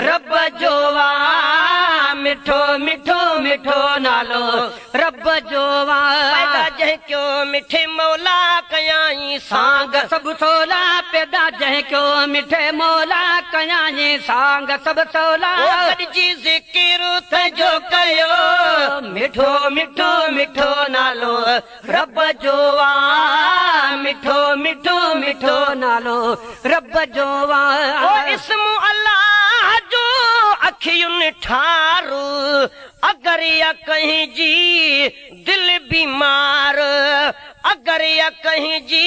रब जो मिठो मिठो मिठो नालो रब जो पैदा जंहिं कयो मिठे मौला कयाई सांग सब सोला पैदा जंहिं कयो मिठे मौला कयाई सांग सब सोला जी ज़िक्र तुंहिंजो कयो मिठो मिठो मिठो नालो रब जो मिठो मिठो मिठो नालो रब जो इस्मु अल्लाह जो अखियुनि ठारू अगर या कहीं जी दिल बीमार अगर या कहीं जी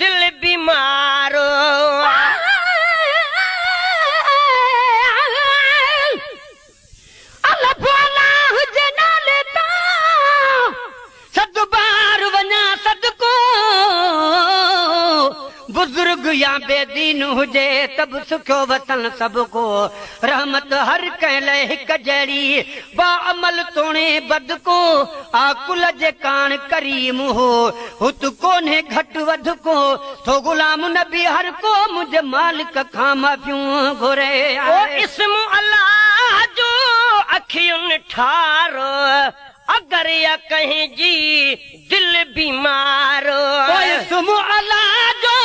दिल बीमार अल्लाह भोला हुजे नाले ता सद बार वञा सदको बुजुर्ग या बेदीन हुजे तब सुखो वतन सबको रहमत हर कहले हिक जड़ी बा अमल तोणे बद को आकुल जे कान करीम हो हुत कोने घट वध को तो गुलाम नबी हर को मुझे मालिक खां माफियूं घुरे ओ इस्मु अल्लाह जो अखियुनि ठारो अगर या कहीं जी दिल बीमार इस्मु अल्लाह जो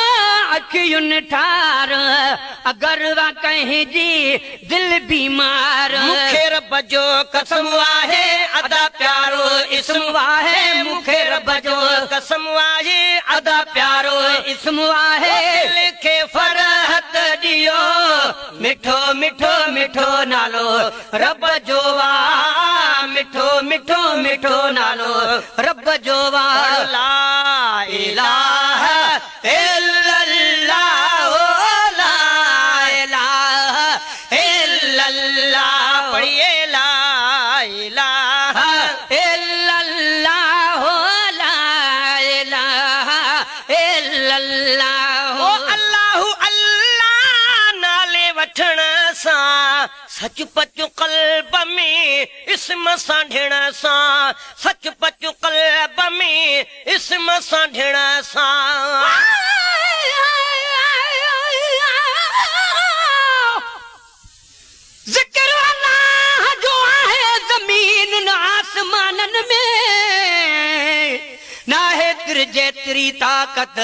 अखियुनि ठार अगर वा कहीं जी दिल बीमार मुखे रब जो कसम आहे अदा प्यारो इस्मु आहे मुखे रब जो कसम आहे अदा प्यारो इस्मु आहे दिल के फरहत दियो मिठो मिठो मिठो नालो रब जो मिठो मिठो मिठो नालो रब जो ला इलाहा इल्लल्लाह ला इलाहा इल्लल्लाह पढ़िए ला इलाहा इल्लल्लाह ला इलाहा इल्लल्लाह ओ अल्लाहु अल्लाह नाले वठण सां सच पच कल्ब में इस्म सांढिण सां सच पच कल्ब में इस्म सांढिण सां ज़िक्र अल्लाह जो आहे ज़मीन न आसमानन में नाहे तिर जेतरी ताकत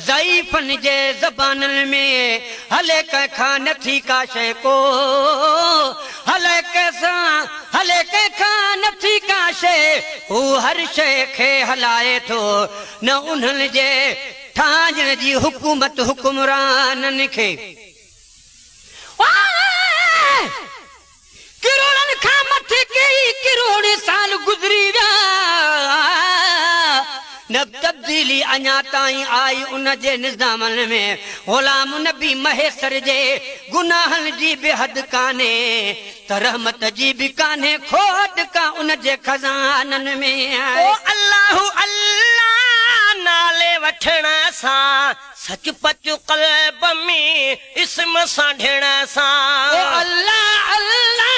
ज़ईफ़न जे ज़बानन में हले कंहिंखां नथी का शइ को हले कंहिंखां नथी का शइ हू हर शइ खे हलाए थो न उन्हनि जे ठाहिण जी हुकूमत हुकुमराननि खे किरोड़नि खां मथे कई किरोड़े साल गुज़री विया न तब्दीली अञा ताईं आई उन जे निज़ामन में ग़ुलाम नबी महेसर जे गुनाहनि जी बेहद कान्हे त रहमत जी बि कान्हे खोट का उन जे खज़ाननि में ओ अल्लाहु अल्लाह नाले वठण सां सच पच कल्ब में इस्म सांढिण सां ओ अल्लाह अल्लाह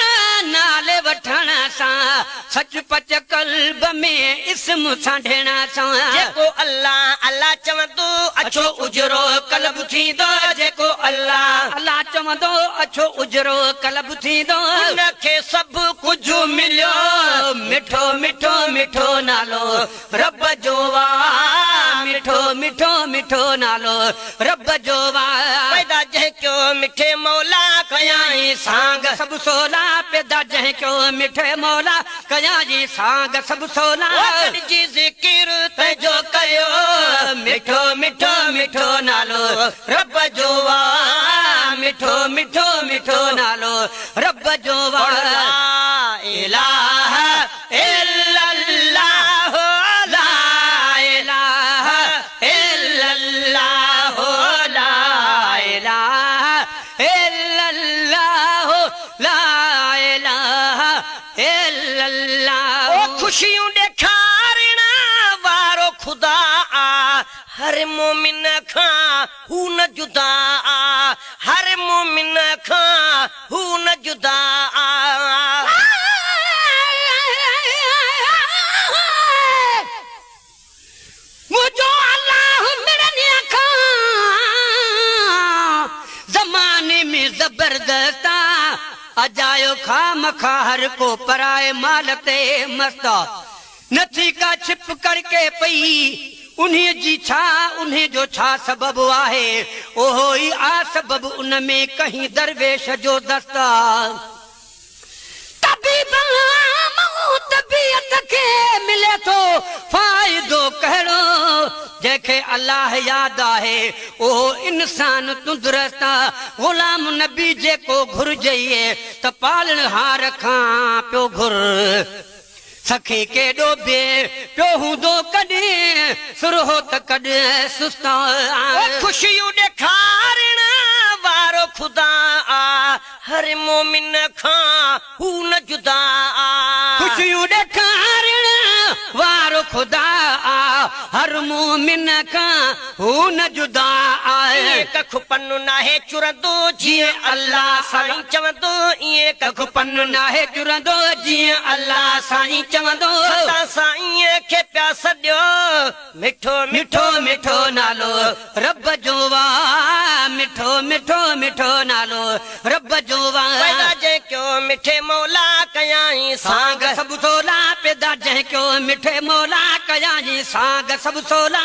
नाले वठण सां सच पच कल्ब में इस्म सांढिण सां जेको अल्लाह अल्लाह चवंदो अछो उजरो कल्ब थींदो जेको अल्लाह अल्लाह चवंदो अछो उजरो कल्ब थींदो उनखे सभु कुझु मिलियो मिठो मिठो मिठो नालो रब जो मिठो मिठो मिठो नालो रब जो पैदा जंहिं कयो मिठे मौला कयाई सांग सब सोला पैदा जंहिं कयो मिठे मौला कयाई सांग सब सोला जी ज़िक्र तुंहिंजो कयो मिठो मिठो मिठो नालो रब जो मिठो मिठो मिठो नालो रब जो ला इलाहा इल्लल्लाह ला इलाहा इल्लल्लाह ला इलाहा इल्लल्लाह ला इलाहा इल्लल्लाह ओ खुशियों ॾेखारण वारो खुदा आ हर मोमिन खां हू न जुदा आ हर मोमिन खां हू न जुदा आ मुझो अल्लाह मेरे खां जमाने में जबरदस्त अजायो खाम खा हर को पराए माल ते मस्ता नथी का छिप करके पई उन्हीं जी छा उन्हीं जो छा सबब आहे ओहो ही आ सबब उन में कहीं दरवेश जो दस्ता तबीयत के मिले तो फायदो कहिड़ो जंहिंखे अल्लाह याद आहे ओहो इंसान तंदुरुस्त गुलाम नबी जेको घुरजईए त पालण हार खां पियो घुर सखे के डोबे पियो हूंदो कॾहिं सुरहो त कॾहिं सुस्ता खुशियूं ॾेखारण वारो खुदा आ हर मोमिन खां हू न जुदा आ खुशियूं ॾेखारण वारो खुदा आ हर मोमिन खां हू न जुदा आहे कख पन्नु नाहे चुरंदो जीअं अल्लाह साईं चवंदो ईअं कख पन्नु नाहे चुरंदो जीअं अल्लाह साईं चवंदो साईं खे पिया सॾियो मिठो मिठो मिठो नालो रब जो वाह मिठो मिठो मिठो नालो रब जो वाह जंहिं मिठे मौला कयाई सांग सभु सोला पैदा जंहिं कयो मिठे मौला कयाई सांग सभु सोला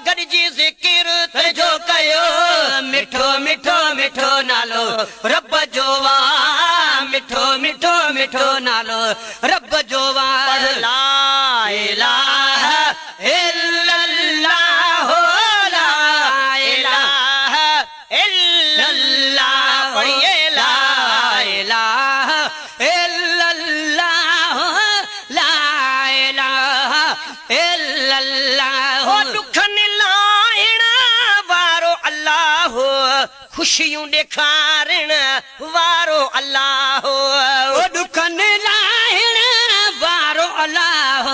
गॾिजी ज़िकिर तुंहिंजो कयो मिठो मिठो मिठो नालो रब जो वाह मिठो मिठो मिठो नालो रब जो वाह ला इलाहा इल्लल्लाह ला इलाहा इल्लल्लाह पढ़िए ला इलाहा इल्लल्लाह ला इलाहा इल्लल्लाह दुखन लाइण वारो अल्लाह खुशियूं ॾेखारण वारो अल्लाह दुखन लाइण वारो अल्लाह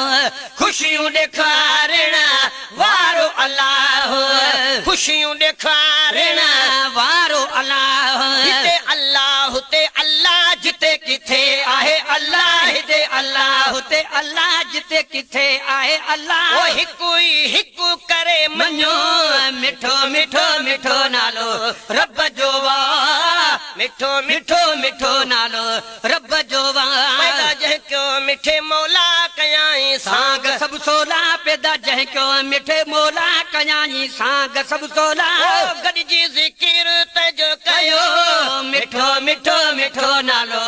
खुशियूं ॾेखारण वारो अल्लाह खुशियूं ॾेखारण वारो अल्लाह हिते अल्लाह हुते अल्लाह जिते किथे आहे अल्लाह हिते अल्लाह हुते अल्लाह जिते किथे आहे अल्लाह ओ हिकु ई हिकु करे मञो मिठो मिठो मिठो नालो रब जो वाह मिठो मिठो मिठो नालो रब जो वाह जंहिं कयो मिठे मौला कयाई सांग सभु सोला पैदा जंहिं कयो मिठे मौला कयाई सांग सभु सोला गॾिजी ज़िकिर तुंहिंजो कयो मिठो मिठो मिठो नालो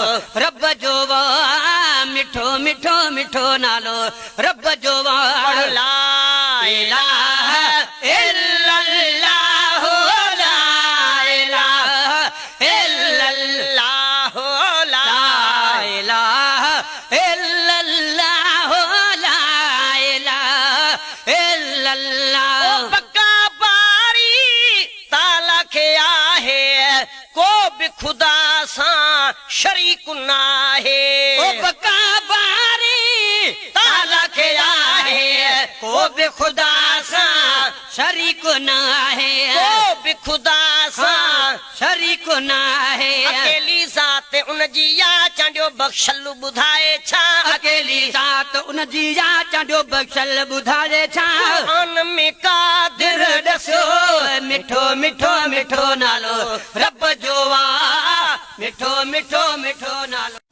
रब जो वाह मिठो मिठो मिठो नालो रब जो वाह ला इलाहा इल्लल्लाह ला इलाहा इल्लल्लाह ला इलाहा इल्लल्लाह ला इलाहा इल्लल्लाह पक्का बारी ताला खे आहे को बि खुदा सां शरीक नाहे ओ पक्का बारी ताला खे आहे को बि खुदा सां शरीक न आहे को बि खुदा सां शरीक न आहे अकेली ज़ात उन जी या चांडियो बख़्शल ॿुधाए छा अकेली ज़ात उन जी या चांडियो बख़्शल ॿुधाए छा क़ुरान में कादिर ॾसो मिठो मिठो मिठो नालो रब जो वाह मिठो मिठो मिठो नालो